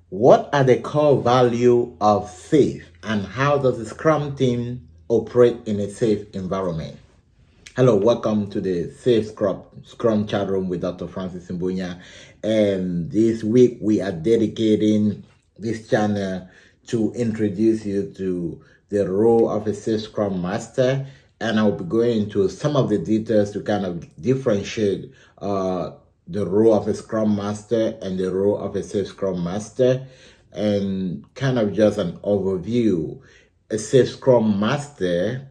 What are the core value of SAFe and how does the Scrum team operate in a safe environment? Hello, welcome to the SAFe Scrum ChatRoom with Dr. Francis Mbunya. And this week we are dedicating this channel to introduce you to the role of a SAFe Scrum Master. And I'll be going into some of the details to kind of differentiate the role of a Scrum Master and the role of a SAFe Scrum Master, and kind of just an overview. A SAFe Scrum Master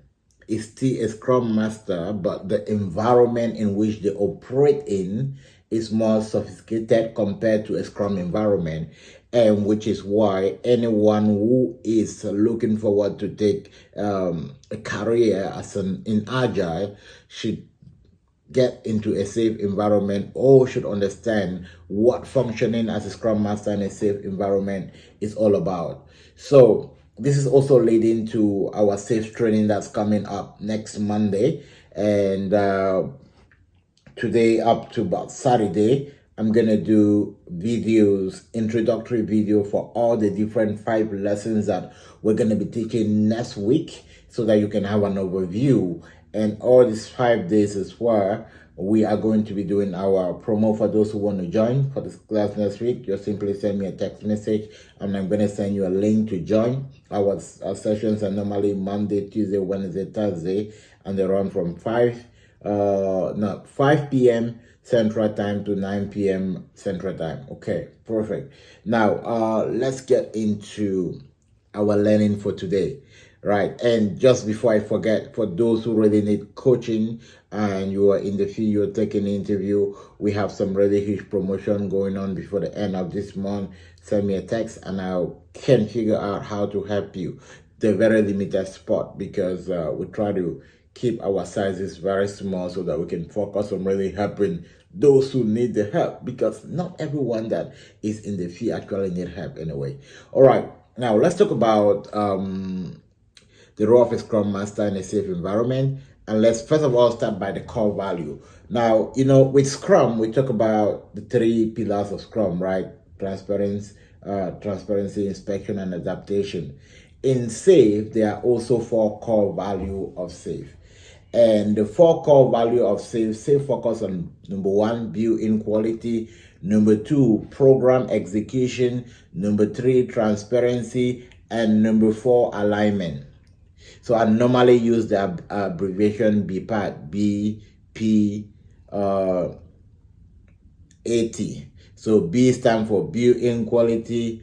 is still a Scrum Master, but the environment in which they operate in is more sophisticated compared to a Scrum environment, and which is why anyone who is looking forward to take a career in Agile should get into a safe environment or should understand what functioning as a Scrum Master in a safe environment is all about. So this is also leading to our SAFe training that's coming up next Monday, and today up to about Saturday, I'm gonna do videos, introductory video for all the different 5 lessons that we're gonna be teaching next week, so that you can have an overview. And all these 5 days is where we are going to be doing our promo for those who want to join for this class next week. Just simply send me a text message and I'm going to send you a link to join. Our sessions are normally Monday, Tuesday, Wednesday, Thursday, and they run from 5 p.m. Central Time to 9 p.m. Central Time. Okay, perfect. Now, let's get into our learning for today. Right, and just before I forget, for those who really need coaching and you are in the field, you're taking an interview, we have some really huge promotion going on before the end of this month. Send me a text and I can figure out how to help you. They're very limited spot because we try to keep our sizes very small so that we can focus on really helping those who need the help, because not everyone that is in the field actually need help anyway. All right, now let's talk about the role of a Scrum Master in a safe environment. And let's first of all start by the core value. Now, with Scrum, we talk about the 3 pillars of Scrum, right? Transparency, inspection, and adaptation. In SAFe, there are also 4 core value of SAFe. And the 4 core value of SAFe focus on number 1, build-in quality, number 2, program execution, number 3, transparency, and number 4, alignment. So I normally use the abbreviation BPAT, B-P-A-T. So B stands for built-in quality,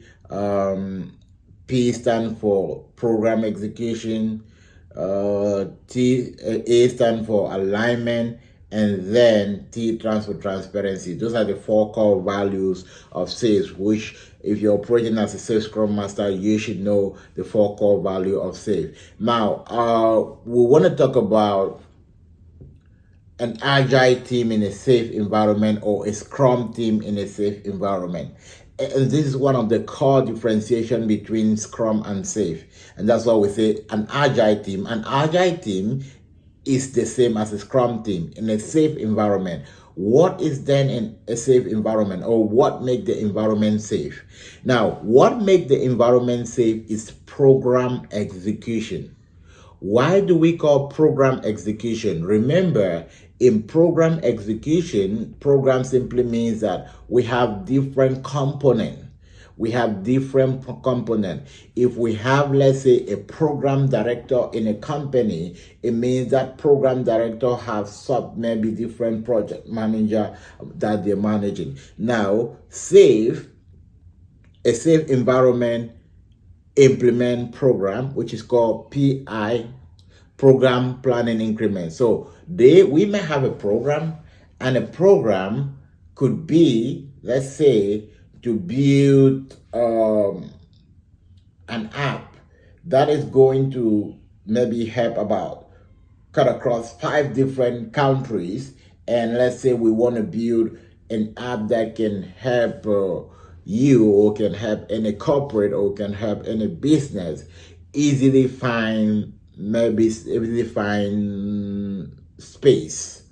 P stands for program execution, A stands for alignment, and then T stands for transparency. Those are the 4 core values of SAFe, which if you're operating as a SAFe Scrum Master, you should know the 4 core value of SAFe. Now, we want to talk about an Agile team in a safe environment or a Scrum team in a safe environment. And this is one of the core differentiation between Scrum and SAFe. And that's why we say an Agile team. An Agile team is the same as a Scrum team in a safe environment. What is then in a safe environment, or what makes the environment safe? Now, what makes the environment safe is program execution. Why do we call program execution? Remember, in program execution, program simply means that we have different components. If we have, let's say, a program director in a company, it means that program director has maybe different project manager that they're managing. Now, a safe environment implement program, which is called PI, program planning increment. So we may have a program, and a program could be, let's say, to build an app that is going to maybe help cut across 5 different countries. And let's say we want to build an app that can help you, or can help any corporate, or can help any business easily find space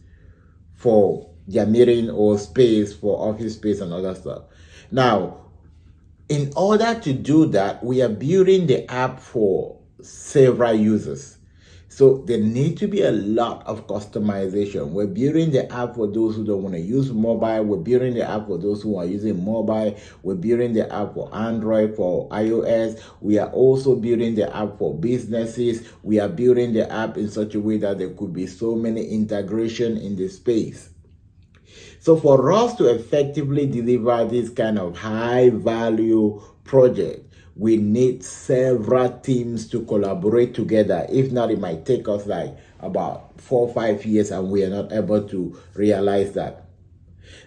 for their meeting, or space for office space and other stuff. Now, In order to do that, we are building the app for several users. So there need to be a lot of customization. We're building the app for those who don't want to use mobile. We're building the app for those who are using mobile. We're building the app for Android, for iOS. We are also building the app for businesses. We are building the app in such a way that there could be so many integration in the space. So for us to effectively deliver this kind of high value project, we need several teams to collaborate together. If not, it might take us like about 4 or 5 years and we are not able to realize that.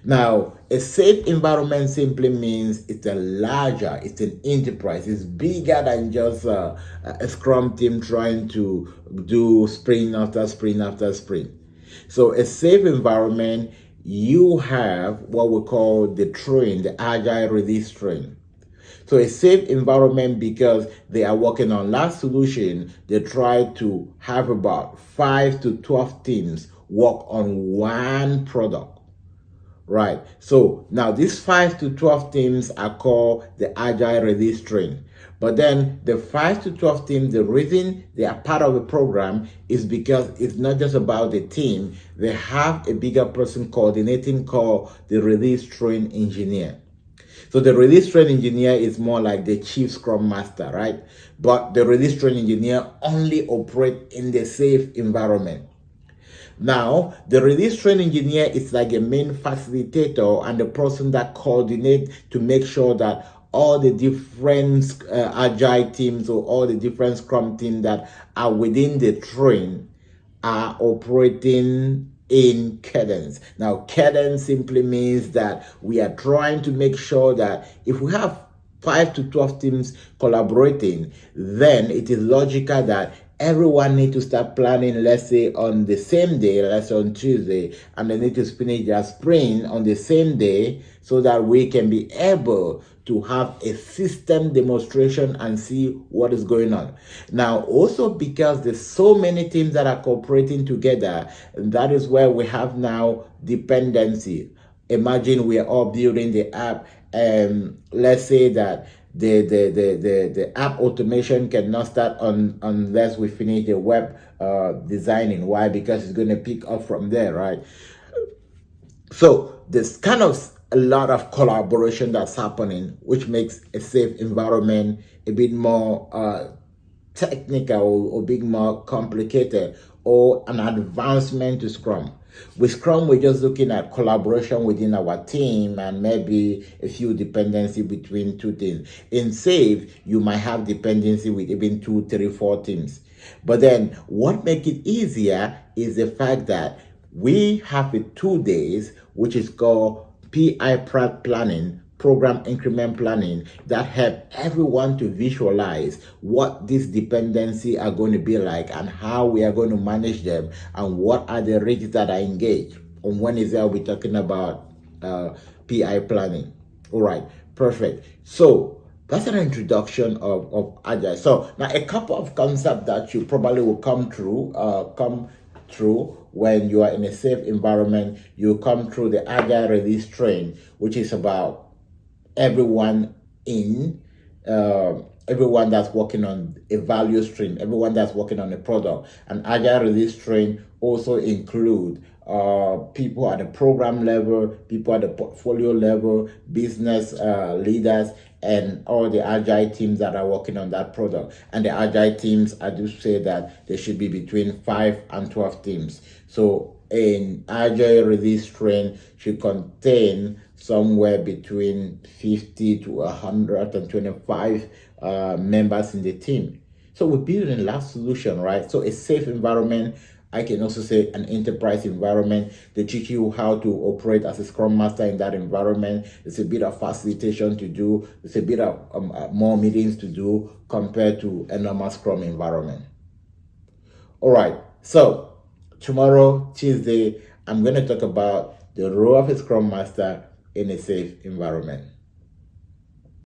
Now, a safe environment simply means it's it's an enterprise. It's bigger than just a Scrum team trying to do sprint after sprint after sprint. So a safe environment, you have what we call the train, the agile release train. So a safe environment, because they are working on last solution, they try to have about 5 to 12 teams work on one product. Right. So now these 5 to 12 teams are called the agile release train. But then the 5 to 12 teams, the reason they are part of the program is because it's not just about the team. They have a bigger person coordinating called the release train engineer. So the release train engineer is more like the chief Scrum Master, right? But the release train engineer only operates in the safe environment. Now, the release train engineer is like a main facilitator and the person that coordinates to make sure that all the different agile teams or all the different Scrum teams that are within the train are operating in cadence. Now, cadence simply means that we are trying to make sure that if we have 5 to 12 teams collaborating, then it is logical that everyone need to start planning, let's say on the same day, let's say on Tuesday, and they need to finish their sprint on the same day so that we can be able to have a system demonstration and see what is going on. Now, also because there's so many teams that are cooperating together, that is where we have now dependency. Imagine we are all building the app, and let's say that the app automation cannot start unless we finish the web designing. Why? Because it's going to pick up from there, right? So there's kind of a lot of collaboration that's happening, which makes a safe environment a bit more technical or a bit more complicated, or an advancement to Scrum. With Scrum, we're just looking at collaboration within our team and maybe a few dependency between two teams. In SAFe, you might have dependency with even 2, 3, 4 teams. But then what makes it easier is the fact that we have a 2 days, which is called PI planning, program increment planning, that help everyone to visualize what these dependencies are going to be like and how we are going to manage them and what are the risks that are engaged. On Wednesday, I'll be talking about PI planning. All right, perfect. So that's an introduction of Agile. So now a couple of concepts that you probably will come through when you are in a safe environment. You come through the Agile release train, which is about everyone that's working on a value stream, everyone that's working on a product. And Agile release train also include people at the program level, people at the portfolio level, business leaders, and all the agile teams that are working on that product. And the agile teams, I do say that there should be between 5 and 12 teams. So an agile release train should contain somewhere between 50 to 125 members in the team. So we're building a last solution, right? So a safe environment, I can also say an enterprise environment. They teach you how to operate as a Scrum Master in that environment. It's a bit of facilitation to do. It's a bit of more meetings to do compared to a normal Scrum environment. All right, so tomorrow, Tuesday, I'm going to talk about the role of a Scrum Master in a safe environment.